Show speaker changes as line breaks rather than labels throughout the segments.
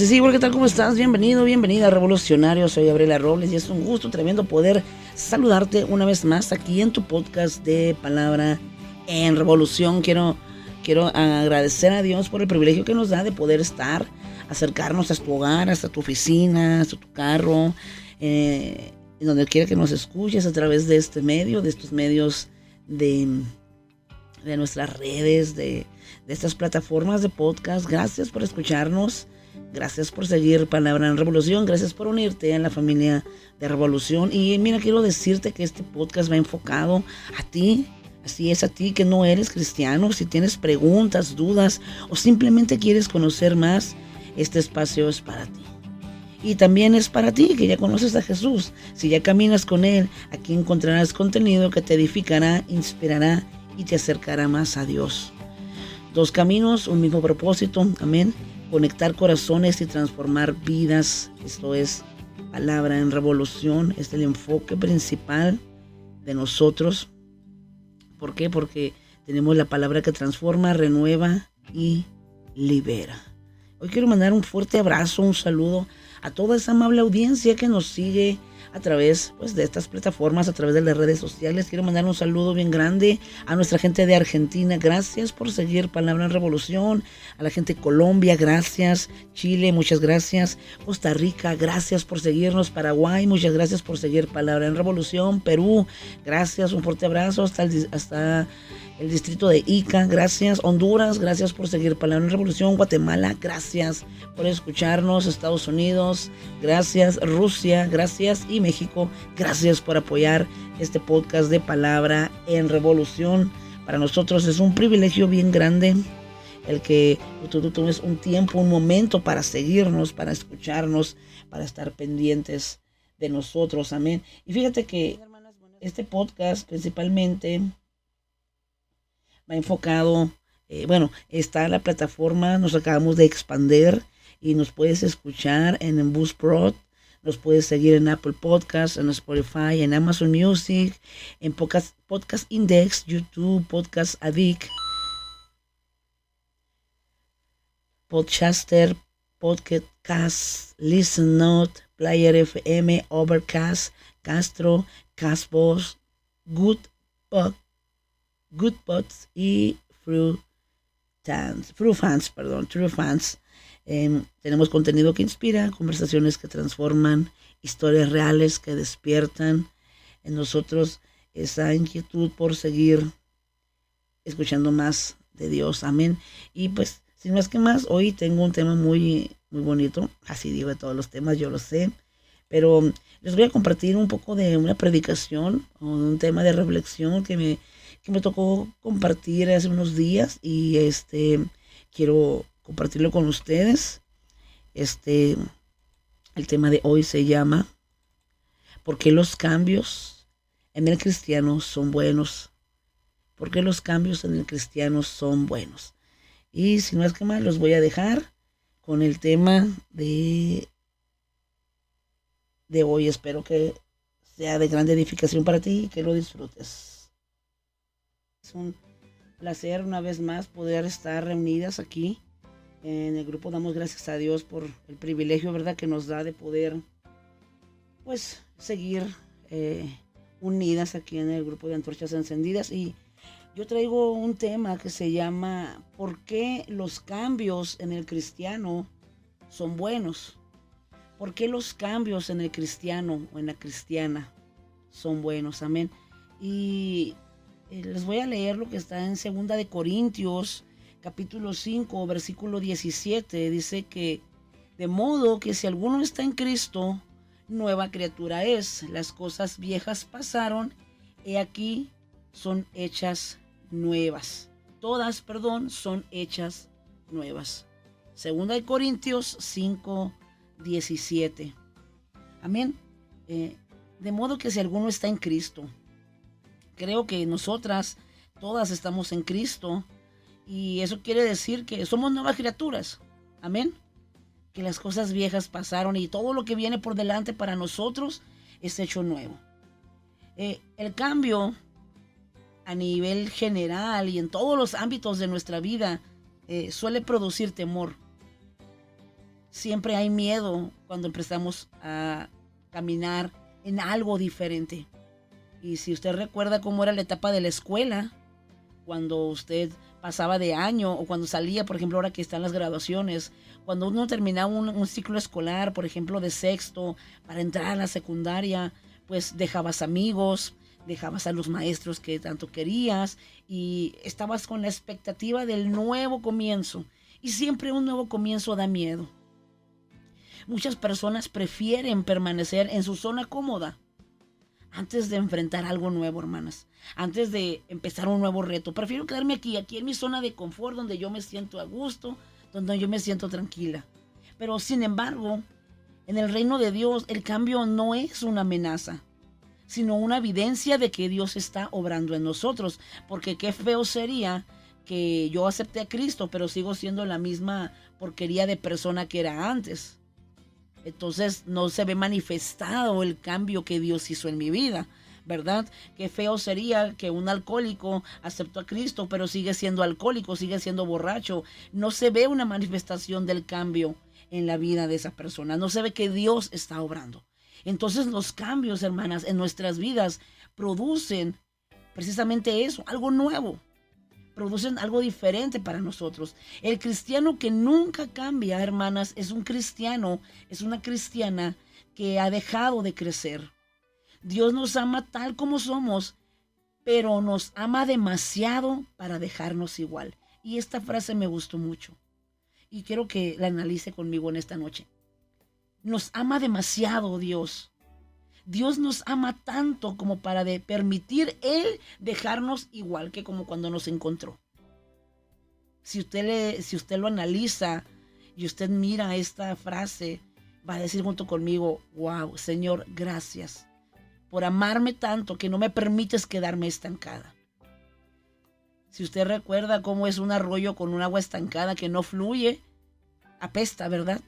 Dice, sí, ¿qué tal? ¿Cómo estás? Bienvenido, bienvenida, revolucionario. Soy Gabriela Robles y es un gusto tremendo poder saludarte una vez más aquí en tu podcast de Palabra en Revolución. Quiero agradecer a Dios por el privilegio que nos da de poder acercarnos hasta tu hogar, hasta tu oficina, hasta tu carro, donde quiera que nos escuches a través de este medio, de estos medios de nuestras redes, de estas plataformas de podcast. Gracias por escucharnos. Gracias por seguir Palabra en Revolución. Gracias por unirte a la familia de Revolución. Y mira, quiero decirte que este podcast va enfocado a ti. Así es, a ti que no eres cristiano. Si tienes preguntas, dudas o simplemente quieres conocer más, este espacio es para ti. Y también es para ti que ya conoces a Jesús. Si ya caminas con Él, aquí encontrarás contenido que te edificará, inspirará y te acercará más a Dios. Dos caminos, un mismo propósito. Amén. Conectar corazones y transformar vidas. Esto es Palabra en Revolución. Es el enfoque principal de nosotros. ¿Por qué? Porque tenemos la palabra que transforma, renueva y libera. Hoy quiero mandar un fuerte abrazo, un saludo a toda esa amable audiencia que nos sigue a través de estas plataformas, a través de las redes sociales. Quiero mandar un saludo bien grande a nuestra gente de Argentina. Gracias por seguir Palabra en Revolución. A la gente de Colombia, gracias. Chile, muchas gracias. Costa Rica, gracias por seguirnos. Paraguay, muchas gracias por seguir Palabra en Revolución. Perú, gracias. Un fuerte abrazo hasta el distrito de Ica, gracias. Honduras, gracias por seguir Palabra en Revolución. Guatemala, gracias por escucharnos. Estados Unidos, gracias. Rusia, gracias. Y México, gracias por apoyar este podcast de Palabra en Revolución. Para nosotros es un privilegio bien grande el que tú tomes un tiempo, un momento para seguirnos, para escucharnos, para estar pendientes de nosotros. Amén. Y fíjate que este podcast principalmente va enfocado, está la plataforma, nos acabamos de expandir y nos puedes escuchar en Buzzsprout, nos puedes seguir en Apple Podcasts, en Spotify, en Amazon Music, en Podcast Index, YouTube, Podcast Addict, Podchaster, Podcast, Listen Note, Player FM, Overcast, Castro, Castbox, Goodpods y True Fans. Tenemos contenido que inspira, conversaciones que transforman, historias reales que despiertan en nosotros esa inquietud por seguir escuchando más de Dios. Amén. Y pues, sin más que más, hoy tengo un tema muy, muy bonito. Así digo de todos los temas, yo lo sé. Pero les voy a compartir un poco de una predicación o un tema de reflexión que me tocó compartir hace unos días y quiero compartirlo con ustedes. El tema de hoy se llama ¿por qué los cambios en el cristiano son buenos? ¿Por qué los cambios en el cristiano son buenos? Y sin más que más, los voy a dejar con el tema de hoy. Espero que sea de gran edificación para ti y que lo disfrutes. Es un placer una vez más poder estar reunidas aquí en el grupo. Damos gracias a Dios por el privilegio, ¿verdad?, que nos da de poder seguir unidas aquí en el grupo de Antorchas Encendidas. Y yo traigo un tema que se llama ¿por qué los cambios en el cristiano son buenos? ¿Por qué los cambios en el cristiano o en la cristiana son buenos? Amén. Y les voy a leer lo que está en 2 de Corintios, capítulo 5, versículo 17. Dice que de modo que si alguno está en Cristo, nueva criatura es. Las cosas viejas pasaron, he aquí son hechas nuevas. Todas, son hechas nuevas. 2 de Corintios 5, 17. Amén. De modo que si alguno está en Cristo, creo que nosotras todas estamos en Cristo y eso quiere decir que somos nuevas criaturas. Amén. Que las cosas viejas pasaron y todo lo que viene por delante para nosotros es hecho nuevo. El cambio a nivel general y en todos los ámbitos de nuestra vida suele producir temor. Siempre hay miedo cuando empezamos a caminar en algo diferente. Y si usted recuerda cómo era la etapa de la escuela, cuando usted pasaba de año o cuando salía, por ejemplo, ahora que están las graduaciones, cuando uno terminaba un ciclo escolar, por ejemplo, de sexto, para entrar a la secundaria, pues dejabas amigos, dejabas a los maestros que tanto querías y estabas con la expectativa del nuevo comienzo. Y siempre un nuevo comienzo da miedo. Muchas personas prefieren permanecer en su zona cómoda antes de enfrentar algo nuevo, hermanas. Antes de empezar un nuevo reto. Prefiero quedarme aquí en mi zona de confort, donde yo me siento a gusto, donde yo me siento tranquila. Pero sin embargo, en el reino de Dios, el cambio no es una amenaza, sino una evidencia de que Dios está obrando en nosotros. Porque qué feo sería que yo acepté a Cristo, pero sigo siendo la misma porquería de persona que era antes. Entonces no se ve manifestado el cambio que Dios hizo en mi vida, ¿verdad? Qué feo sería que un alcohólico aceptó a Cristo, pero sigue siendo alcohólico, sigue siendo borracho. No se ve una manifestación del cambio en la vida de esa persona. No se ve que Dios está obrando. Entonces los cambios, hermanas, en nuestras vidas producen precisamente eso, algo nuevo. Producen algo diferente para nosotros. El cristiano que nunca cambia, hermanas, es un cristiano, es una cristiana que ha dejado de crecer. Dios nos ama tal como somos, pero nos ama demasiado para dejarnos igual. Y esta frase me gustó mucho y quiero que la analice conmigo en esta noche. Nos ama demasiado Dios. Dios nos ama tanto como para permitir Él dejarnos igual que como cuando nos encontró. Si usted lo analiza y usted mira esta frase, va a decir junto conmigo, wow, Señor, gracias por amarme tanto que no me permites quedarme estancada. Si usted recuerda cómo es un arroyo con un agua estancada que no fluye, apesta, ¿verdad?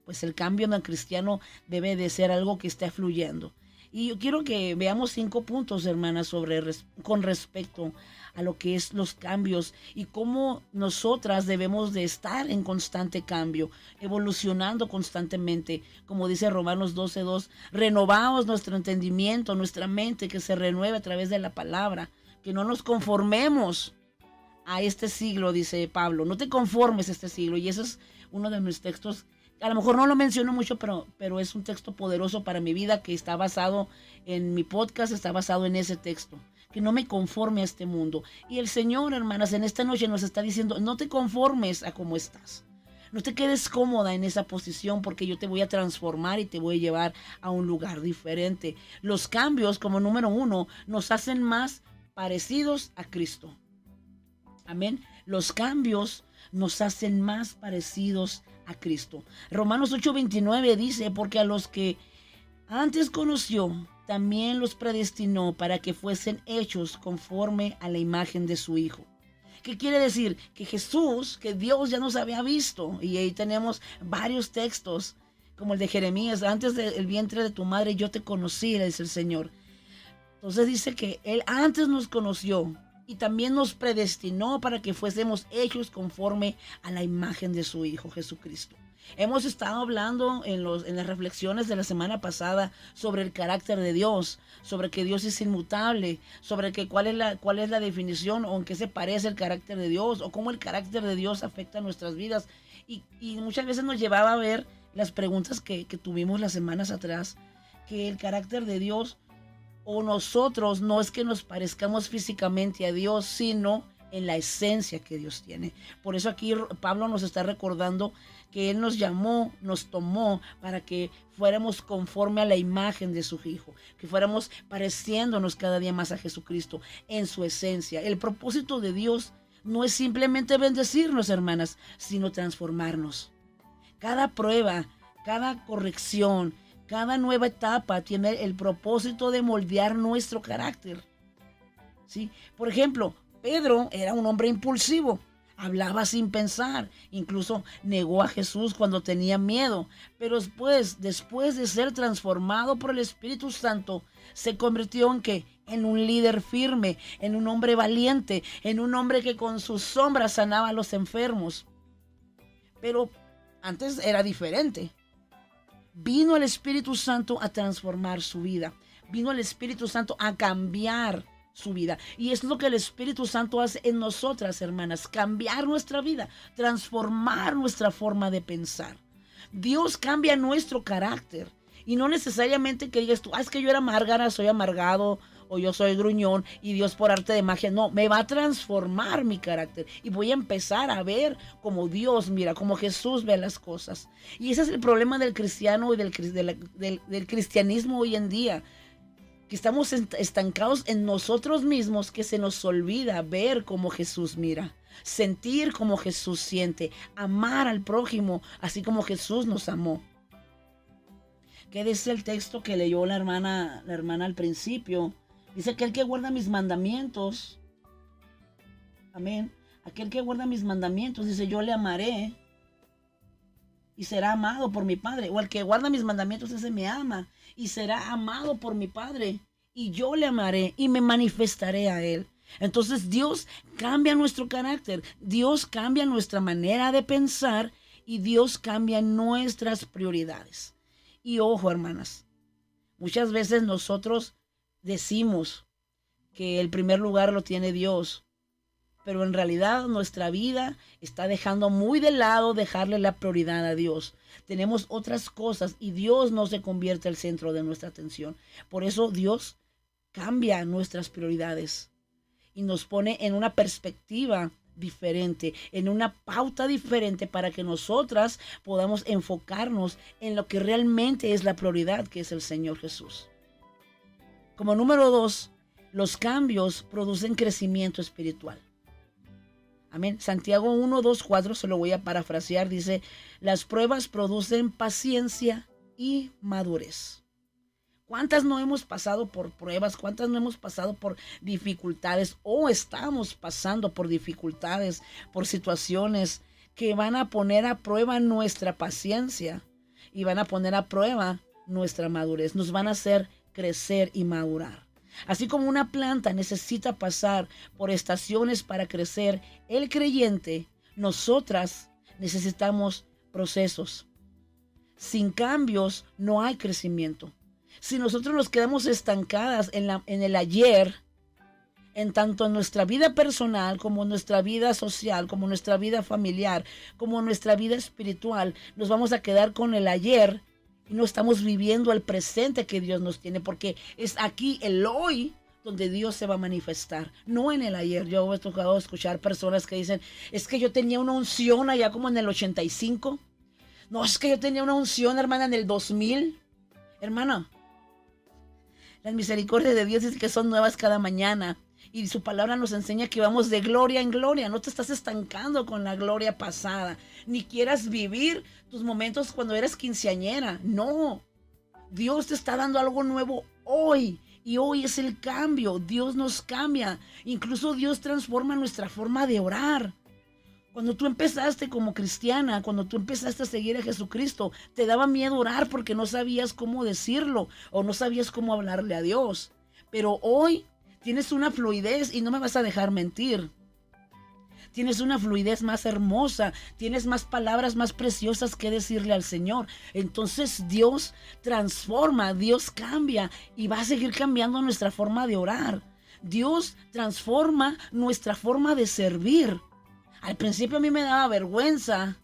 Pues el cambio en el cristiano debe de ser algo que esté fluyendo. Y yo quiero que veamos 5 puntos, hermanas, con respecto a lo que es los cambios y cómo nosotras debemos de estar en constante cambio, evolucionando constantemente. Como dice Romanos 12:2, renovaos nuestro entendimiento, nuestra mente, que se renueve a través de la palabra, que no nos conformemos a este siglo, dice Pablo. No te conformes a este siglo. Y ese es uno de mis textos. A lo mejor no lo menciono mucho, pero es un texto poderoso para mi vida que está basado en mi podcast, está basado en ese texto. Que no me conforme a este mundo. Y el Señor, hermanas, en esta noche nos está diciendo, no te conformes a cómo estás. No te quedes cómoda en esa posición porque yo te voy a transformar y te voy a llevar a un lugar diferente. Los cambios, como número 1, nos hacen más parecidos a Cristo. Amén. Los cambios nos hacen más parecidos a Cristo. Romanos 8:29 dice, porque a los que antes conoció, también los predestinó para que fuesen hechos conforme a la imagen de su Hijo. ¿Qué quiere decir? Que Jesús, que Dios ya nos había visto. Y ahí tenemos varios textos, como el de Jeremías, antes del vientre de tu madre yo te conocí, le dice el Señor. Entonces dice que Él antes nos conoció y también nos predestinó para que fuésemos hechos conforme a la imagen de su Hijo Jesucristo. Hemos estado hablando en las reflexiones de la semana pasada sobre el carácter de Dios, sobre que Dios es inmutable, sobre que cuál es la definición o en qué se parece el carácter de Dios o cómo el carácter de Dios afecta nuestras vidas. Y muchas veces nos llevaba a ver las preguntas que tuvimos las semanas atrás, que el carácter de Dios o nosotros no es que nos parezcamos físicamente a Dios, sino en la esencia que Dios tiene. Por eso aquí Pablo nos está recordando que Él nos llamó, nos tomó para que fuéramos conforme a la imagen de su Hijo, que fuéramos pareciéndonos cada día más a Jesucristo en su esencia. El propósito de Dios no es simplemente bendecirnos, hermanas, sino transformarnos. Cada prueba, cada corrección, cada nueva etapa tiene el propósito de moldear nuestro carácter. ¿Sí? Por ejemplo, Pedro era un hombre impulsivo, hablaba sin pensar, incluso negó a Jesús cuando tenía miedo, pero después de ser transformado por el Espíritu Santo, se convirtió en un líder firme, en un hombre valiente, en un hombre que con sus sombras sanaba a los enfermos. Pero Antes era diferente. Vino el Espíritu Santo a transformar su vida. Vino el Espíritu Santo a cambiar su vida. Y es lo que el Espíritu Santo hace en nosotras, hermanas. Cambiar nuestra vida. Transformar nuestra forma de pensar. Dios cambia nuestro carácter. Y no necesariamente que digas tú, es que yo era amargada, soy amargado, o yo soy gruñón, y Dios por arte de magia. No, me va a transformar mi carácter. Y voy a empezar a ver como Dios mira, como Jesús ve las cosas. Y ese es el problema del cristiano y del cristianismo hoy en día. Que estamos estancados en nosotros mismos, que se nos olvida ver como Jesús mira, sentir como Jesús siente, amar al prójimo, así como Jesús nos amó. ¿Qué dice el texto que leyó la hermana al principio? Dice, aquel que guarda mis mandamientos, amén, aquel que guarda mis mandamientos, dice, yo le amaré y será amado por mi Padre. O el que guarda mis mandamientos, ese me ama y será amado por mi Padre. Y yo le amaré y me manifestaré a él. Entonces Dios cambia nuestro carácter, Dios cambia nuestra manera de pensar y Dios cambia nuestras prioridades. Y ojo, hermanas, muchas veces nosotros decimos que el primer lugar lo tiene Dios, pero en realidad nuestra vida está dejando muy de lado dejarle la prioridad a Dios. Tenemos otras cosas y Dios no se convierte al centro de nuestra atención. Por eso Dios cambia nuestras prioridades y nos pone en una perspectiva diferente, en una pauta diferente para que nosotras podamos enfocarnos en lo que realmente es la prioridad, que es el Señor Jesús. Como número 2, los cambios producen crecimiento espiritual. Amén. Santiago 1, 2, 4, se lo voy a parafrasear, dice, las pruebas producen paciencia y madurez. ¿Cuántas no hemos pasado por pruebas? ¿Cuántas no hemos pasado por dificultades? O estamos pasando por dificultades, por situaciones que van a poner a prueba nuestra paciencia y van a poner a prueba nuestra madurez. Nos van a hacer crecer y madurar. Así como una planta necesita pasar por estaciones para crecer, el creyente, nosotras necesitamos procesos. Sin cambios no hay crecimiento. Si nosotros nos quedamos estancadas en el ayer, en tanto en nuestra vida personal, como en nuestra vida social, como en nuestra vida familiar, como en nuestra vida espiritual, nos vamos a quedar con el ayer y no estamos viviendo el presente que Dios nos tiene, porque es aquí el hoy donde Dios se va a manifestar, no en el ayer. Yo he tocado escuchar personas que dicen, es que yo tenía una unción allá como en el 85. No, es que yo tenía una unción, hermana, en el 2000. Hermana, las misericordias de Dios es que son nuevas cada mañana. Y su palabra nos enseña que vamos de gloria en gloria. No te estás estancando con la gloria pasada. Ni quieras vivir tus momentos cuando eras quinceañera. No. Dios te está dando algo nuevo hoy. Y hoy es el cambio. Dios nos cambia. Incluso Dios transforma nuestra forma de orar. Cuando tú empezaste como cristiana, cuando tú empezaste a seguir a Jesucristo, te daba miedo orar porque no sabías cómo decirlo o no sabías cómo hablarle a Dios. Pero hoy tienes una fluidez y no me vas a dejar mentir. Tienes una fluidez más hermosa, tienes más palabras más preciosas que decirle al Señor. Entonces Dios transforma, Dios cambia y va a seguir cambiando nuestra forma de orar. Dios transforma nuestra forma de servir. Al principio a mí me daba vergüenza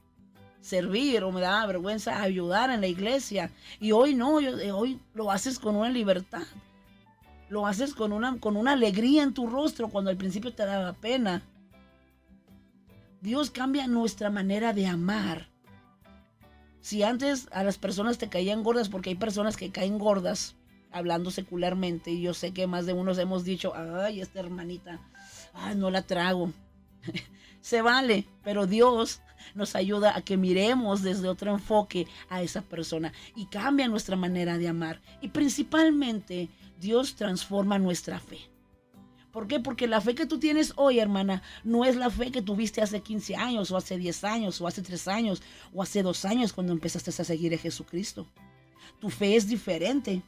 servir o me daba vergüenza ayudar en la iglesia. Y hoy no, hoy lo haces con una libertad. Lo haces con una alegría en tu rostro cuando al principio te daba pena. Dios cambia nuestra manera de amar. Si antes a las personas te caían gordas, porque hay personas que caen gordas hablando secularmente, y yo sé que más de unos hemos dicho, ay, esta hermanita, ay, no la trago. Se vale, pero Dios nos ayuda a que miremos desde otro enfoque a esa persona y cambia nuestra manera de amar. Y principalmente Dios transforma nuestra fe. ¿Por qué? Porque la fe que tú tienes hoy, hermana, no es la fe que tuviste hace 15 años o hace 10 años o hace 3 años o hace 2 años cuando empezaste a seguir a Jesucristo. Tu fe es diferente.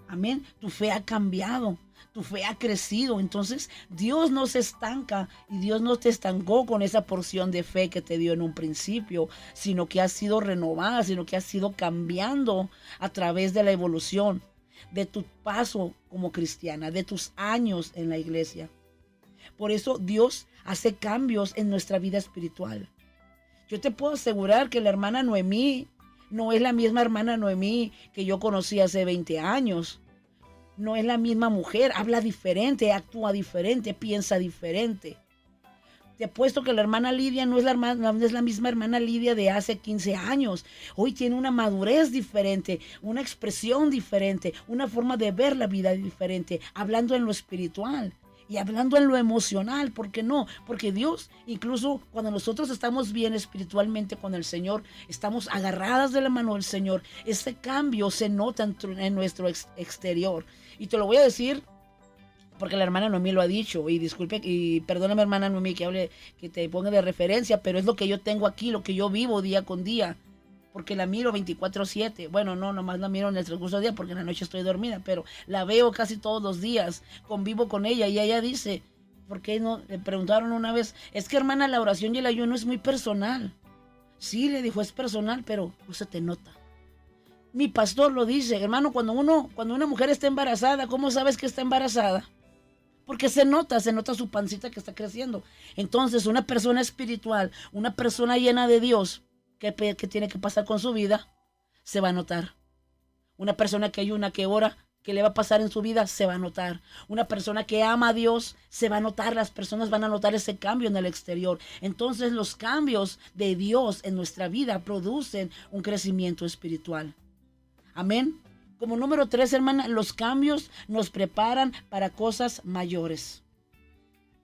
Amén. Tu fe ha cambiado. tu fe ha crecido. Entonces Dios no se estanca y Dios no te estancó con esa porción de fe que te dio en un principio, sino que ha sido renovada, sino que ha sido cambiando a través de la evolución, de tu paso como cristiana, de tus años en la iglesia. Por eso Dios hace cambios en nuestra vida espiritual. Yo te puedo asegurar que la hermana Noemí no es la misma hermana Noemí que yo conocí hace 20 años. No es la misma mujer, habla diferente, actúa diferente, piensa diferente. Te apuesto que la hermana Lidia no es la misma hermana Lidia de hace 15 años. Hoy tiene una madurez diferente, una expresión diferente, una forma de ver la vida diferente, hablando en lo espiritual y hablando en lo emocional. ¿Por qué no? Porque Dios, incluso cuando nosotros estamos bien espiritualmente con el Señor, estamos agarradas de la mano del Señor, ese cambio se nota en nuestro exterior. Y te lo voy a decir porque la hermana Noemí lo ha dicho, y disculpe, y perdóname hermana Noemí que te ponga de referencia, pero es lo que yo tengo aquí, lo que yo vivo día con día, porque la miro 24/7, bueno, no, nomás la miro en el transcurso del día, porque en la noche estoy dormida, pero la veo casi todos los días, convivo con ella, y ella dice, ¿por qué no? Le preguntaron una vez, es que hermana, la oración y el ayuno es muy personal. Sí, le dijo, es personal, pero no se te nota. Mi pastor lo dice, hermano, cuando una mujer está embarazada, ¿cómo sabes que está embarazada? Porque se nota su pancita que está creciendo. Entonces, una persona espiritual, una persona llena de Dios, ¿qué tiene que pasar con su vida? Se va a notar. Una persona que ayuna, que ora, ¿qué le va a pasar en su vida? Se va a notar. Una persona que ama a Dios, se va a notar. Las personas van a notar ese cambio en el exterior. Entonces, los cambios de Dios en nuestra vida producen un crecimiento espiritual. Amén. Como número 3, hermana, los cambios nos preparan para cosas mayores.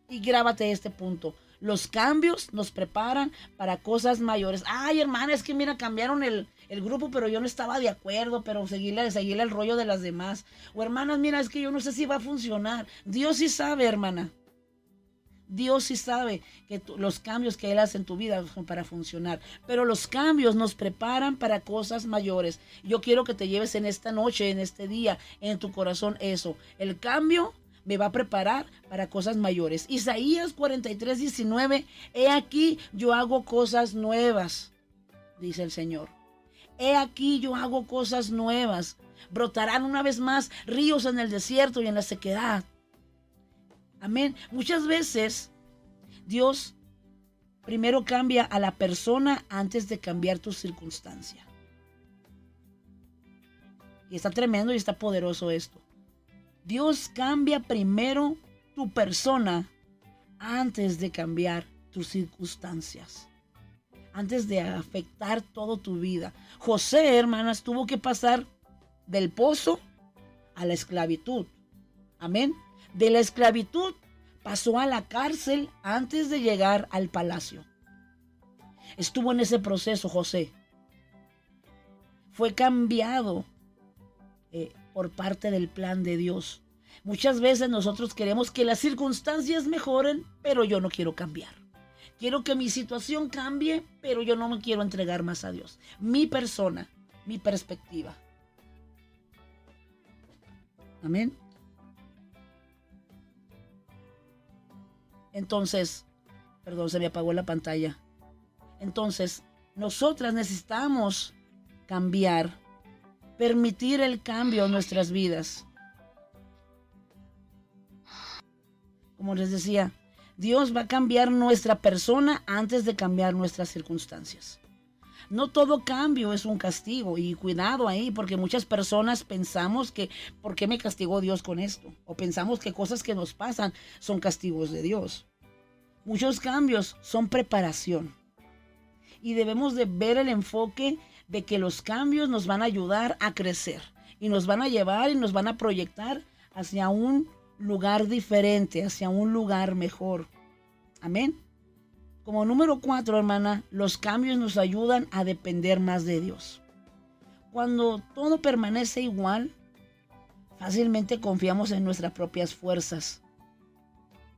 Y grábate este punto. Los cambios nos preparan para cosas mayores. Ay, hermana, es que mira, cambiaron el grupo, pero yo no estaba de acuerdo, pero seguirle el rollo de las demás. O hermanas, mira, es que yo no sé si va a funcionar. Dios sí sabe, hermana. Dios sí sabe que los cambios que Él hace en tu vida son para funcionar. Pero los cambios nos preparan para cosas mayores. Yo quiero que te lleves en esta noche, en este día, en tu corazón eso. El cambio me va a preparar para cosas mayores. Isaías 43:19. He aquí yo hago cosas nuevas, dice el Señor. He aquí yo hago cosas nuevas. Brotarán una vez más ríos en el desierto y en la sequedad. Amén. Muchas veces Dios primero cambia a la persona antes de cambiar tu circunstancia. Y está tremendo y está poderoso esto. Dios cambia primero tu persona antes de cambiar tus circunstancias. Antes de afectar toda tu vida. José, hermanas, tuvo que pasar del pozo a la esclavitud. Amén. De la esclavitud pasó a la cárcel antes de llegar al palacio. Estuvo en ese proceso José. Fue cambiado por parte del plan de Dios. Muchas veces nosotros queremos que las circunstancias mejoren, pero yo no quiero cambiar. Quiero que mi situación cambie, pero yo no me quiero entregar más a Dios. Mi persona, mi perspectiva. Amén. Entonces, perdón, se me apagó la pantalla. Entonces, nosotras necesitamos cambiar, permitir el cambio en nuestras vidas. Como les decía, Dios va a cambiar nuestra persona antes de cambiar nuestras circunstancias. No todo cambio es un castigo, y cuidado ahí, porque muchas personas pensamos que ¿por qué me castigó Dios con esto? O pensamos que cosas que nos pasan son castigos de Dios. Muchos cambios son preparación. Y debemos de ver el enfoque de que los cambios nos van a ayudar a crecer. Y nos van a llevar y nos van a proyectar hacia un lugar diferente, hacia un lugar mejor. Amén. Como número 4, hermana, los cambios nos ayudan a depender más de Dios. Cuando todo permanece igual, fácilmente confiamos en nuestras propias fuerzas.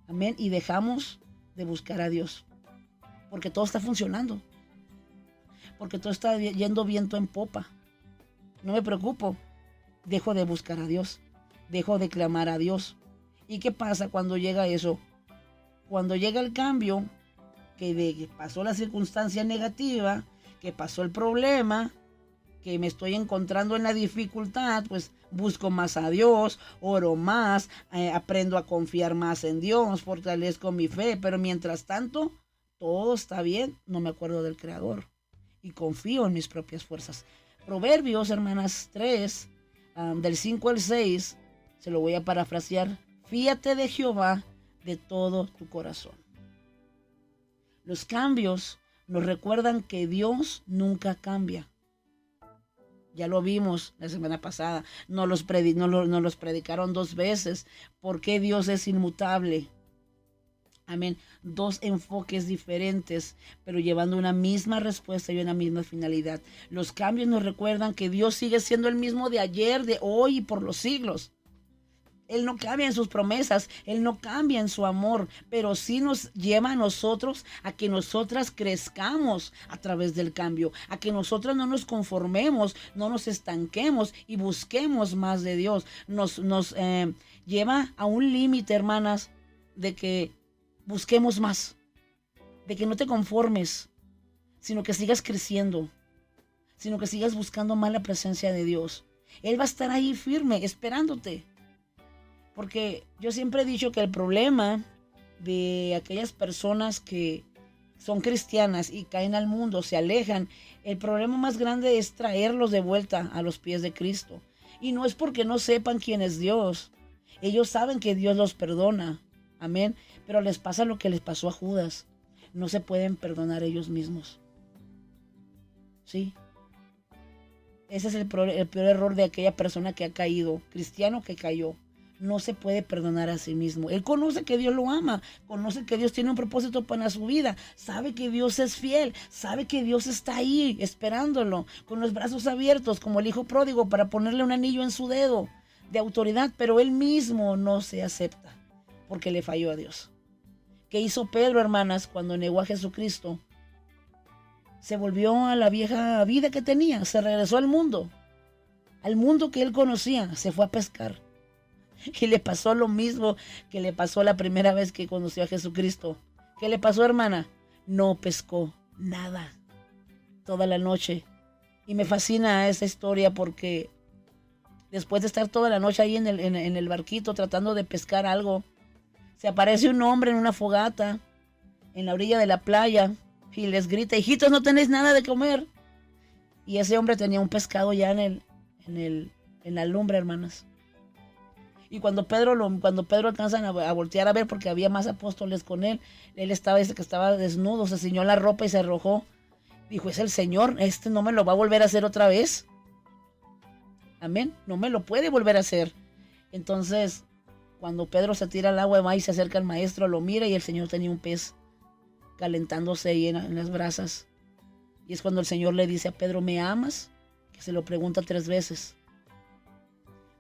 Amén. Y dejamos de buscar a Dios. Porque todo está funcionando. Porque todo está yendo viento en popa. No me preocupo. Dejo de buscar a Dios. Dejo de clamar a Dios. ¿Y qué pasa cuando llega eso? Cuando llega el cambio, que pasó la circunstancia negativa, que pasó el problema, que me estoy encontrando en la dificultad, pues busco más a Dios, oro más, aprendo a confiar más en Dios, fortalezco mi fe, pero mientras tanto, todo está bien, no me acuerdo del Creador y confío en mis propias fuerzas. Proverbios, hermanas, 3, del 5 al 6, se lo voy a parafrasear: fíate de Jehová de todo tu corazón. Los cambios nos recuerdan que Dios nunca cambia. Ya lo vimos la semana pasada, nos los predicaron 2 veces. ¿Por qué Dios es inmutable? Amén. 2 enfoques diferentes, pero llevando una misma respuesta y una misma finalidad. Los cambios nos recuerdan que Dios sigue siendo el mismo de ayer, de hoy y por los siglos. Él no cambia en sus promesas, Él no cambia en su amor, pero sí nos lleva a nosotros a que nosotras crezcamos a través del cambio, a que nosotras no nos conformemos, no nos estanquemos y busquemos más de Dios. Nos lleva a un límite, hermanas, de que busquemos más, de que no te conformes, sino que sigas creciendo, sino que sigas buscando más la presencia de Dios. Él va a estar ahí firme, esperándote. Porque yo siempre he dicho que el problema de aquellas personas que son cristianas y caen al mundo, se alejan, el problema más grande es traerlos de vuelta a los pies de Cristo. Y no es porque no sepan quién es Dios. Ellos saben que Dios los perdona. Amén. Pero les pasa lo que les pasó a Judas. No se pueden perdonar ellos mismos. ¿Sí? Ese es el peor error de aquella persona que ha caído, cristiano que cayó. No se puede perdonar a sí mismo. Él conoce que Dios lo ama, conoce que Dios tiene un propósito para su vida, sabe que Dios es fiel, sabe que Dios está ahí esperándolo, con los brazos abiertos, como el hijo pródigo, para ponerle un anillo en su dedo de autoridad, pero él mismo no se acepta porque le falló a Dios. ¿Qué hizo Pedro, hermanas, cuando negó a Jesucristo? Se volvió a la vieja vida que tenía, se regresó al mundo que él conocía, se fue a pescar. Y le pasó lo mismo que le pasó la primera vez que conoció a Jesucristo. ¿Qué le pasó, hermana? No pescó nada toda la noche. Y me fascina esa historia porque después de estar toda la noche ahí en el barquito tratando de pescar algo, se aparece un hombre en una fogata en la orilla de la playa y les grita: hijitos, ¿no tenéis nada de comer? Y ese hombre tenía un pescado ya en la lumbre, hermanas. Y cuando Pedro alcanzan a voltear a ver, porque había más apóstoles con él, dice que estaba desnudo, se ciñó la ropa y se arrojó. Dijo: es el Señor, no me lo va a volver a hacer otra vez. Amén, no me lo puede volver a hacer. Entonces, cuando Pedro se tira al agua, va y se acerca al maestro, lo mira y el Señor tenía un pez calentándose ahí en las brasas. Y es cuando el Señor le dice a Pedro: ¿me amas? Que se lo pregunta 3 veces.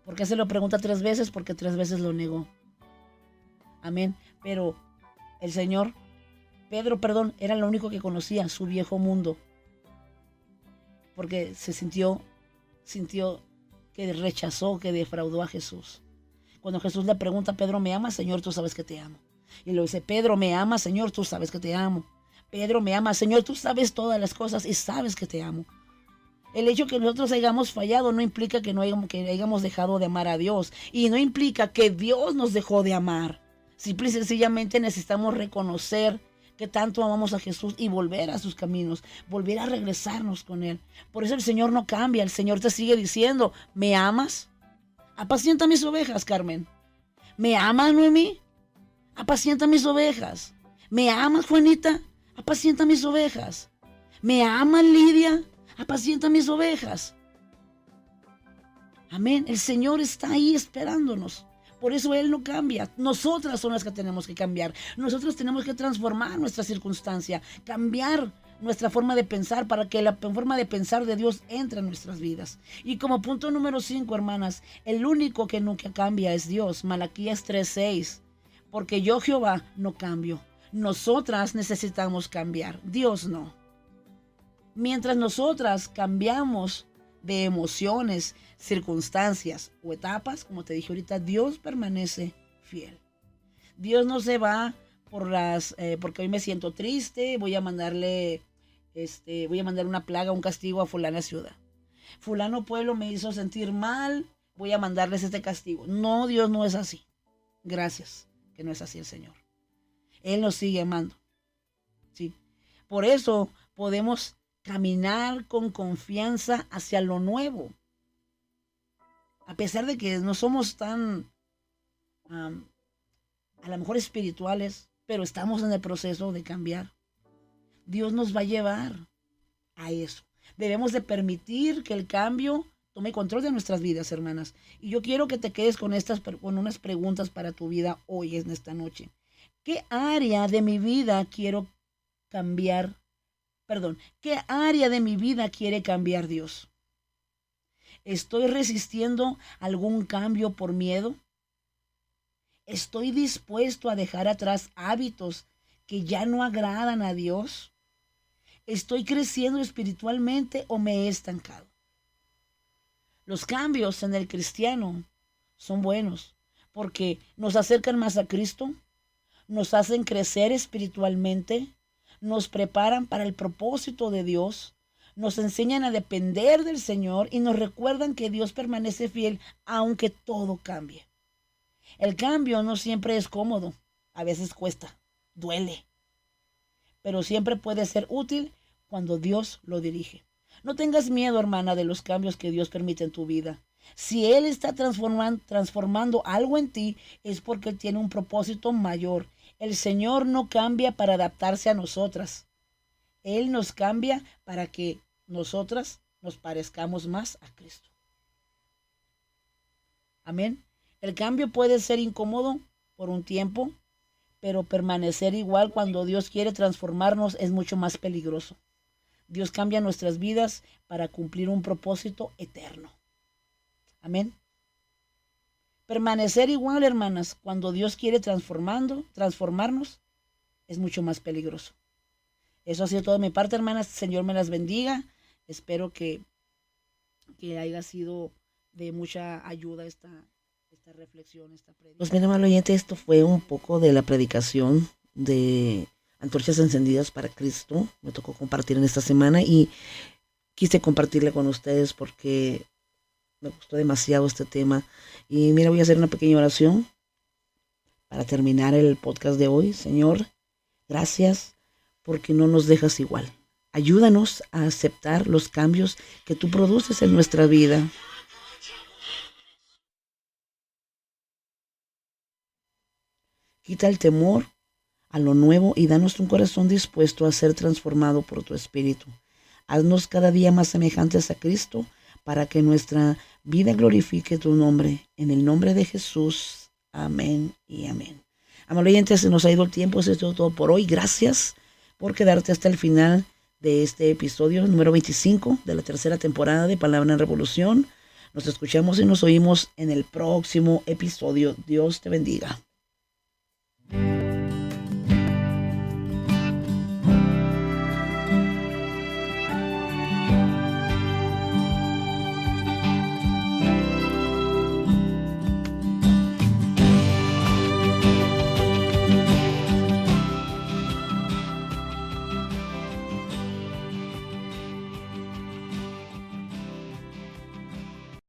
¿Por qué se lo pregunta 3 veces? Porque 3 veces lo negó. Amén. Pero Pedro, era lo único que conocía, su viejo mundo. Porque se sintió que rechazó, que defraudó a Jesús. Cuando Jesús le pregunta: Pedro, ¿me amas? Señor, tú sabes que te amo. Y le dice: Pedro, ¿me amas? Señor, tú sabes que te amo. Pedro, ¿me amas? Señor, tú sabes todas las cosas y sabes que te amo. El hecho que nosotros hayamos fallado no implica que hayamos dejado de amar a Dios. Y no implica que Dios nos dejó de amar. Simple y sencillamente necesitamos reconocer que tanto amamos a Jesús y volver a sus caminos, volver a regresarnos con Él. Por eso el Señor no cambia. El Señor te sigue diciendo: ¿me amas? Apacienta mis ovejas, Carmen. ¿Me amas, Noemí? Apacienta mis ovejas. ¿Me amas, Juanita? Apacienta mis ovejas. ¿Me amas, Lidia? Apacienta mis ovejas. Amén. El Señor está ahí esperándonos. Por eso Él no cambia. Nosotras son las que tenemos que cambiar. Nosotros tenemos que transformar nuestra circunstancia, cambiar nuestra forma de pensar para que la forma de pensar de Dios entre en nuestras vidas. Y como punto número 5, hermanas, el único que nunca cambia es Dios. Malaquías 3:6. Porque yo, Jehová, no cambio. Nosotras necesitamos cambiar. Dios no. Mientras nosotras cambiamos de emociones, circunstancias o etapas, como te dije ahorita, Dios permanece fiel. Dios no se va porque hoy me siento triste, voy a mandar una plaga, un castigo a fulana ciudad. Fulano pueblo me hizo sentir mal, voy a mandarles este castigo. No, Dios no es así. Gracias, que no es así el Señor. Él nos sigue amando. ¿Sí? Por eso podemos caminar con confianza hacia lo nuevo. A pesar de que no somos tan, a lo mejor espirituales, pero estamos en el proceso de cambiar. Dios nos va a llevar a eso. Debemos de permitir que el cambio tome control de nuestras vidas, hermanas. Y yo quiero que te quedes con unas preguntas para tu vida hoy, en esta noche. ¿Qué área de mi vida quiero cambiar? ¿Qué área de mi vida quiere cambiar Dios? ¿Estoy resistiendo algún cambio por miedo? ¿Estoy dispuesto a dejar atrás hábitos que ya no agradan a Dios? ¿Estoy creciendo espiritualmente o me he estancado? Los cambios en el cristiano son buenos porque nos acercan más a Cristo, nos hacen crecer espiritualmente, nos preparan para el propósito de Dios, nos enseñan a depender del Señor y nos recuerdan que Dios permanece fiel aunque todo cambie. El cambio no siempre es cómodo, a veces cuesta, duele, pero siempre puede ser útil cuando Dios lo dirige. No tengas miedo, hermana, de los cambios que Dios permite en tu vida. Si Él está transformando algo en ti, es porque Él tiene un propósito mayor. El Señor no cambia para adaptarse a nosotras. Él nos cambia para que nosotras nos parezcamos más a Cristo. Amén. El cambio puede ser incómodo por un tiempo, pero permanecer igual cuando Dios quiere transformarnos es mucho más peligroso. Dios cambia nuestras vidas para cumplir un propósito eterno. Amén. Permanecer igual, hermanas, cuando Dios quiere transformarnos, es mucho más peligroso. Eso ha sido todo de mi parte, hermanas. Señor me las bendiga. Espero que haya sido de mucha ayuda esta reflexión, esta predicación. Pues mira, hermano oyente, esto fue un poco de la predicación de Antorchas Encendidas para Cristo. Me tocó compartir en esta semana y quise compartirle con ustedes porque me gustó demasiado este tema. Y mira, voy a hacer una pequeña oración para terminar el podcast de hoy. Señor, gracias porque no nos dejas igual. Ayúdanos a aceptar los cambios que tú produces en nuestra vida. Quita el temor a lo nuevo y danos un corazón dispuesto a ser transformado por tu Espíritu. Haznos cada día más semejantes a Cristo para que nuestra vida glorifique tu nombre. En el nombre de Jesús. Amén y amén. Amable oyentes, se nos ha ido el tiempo. Eso es todo por hoy. Gracias por quedarte hasta el final de este episodio número 25 de la tercera temporada de Palabra en Revolución. Nos escuchamos y nos oímos en el próximo episodio. Dios te bendiga.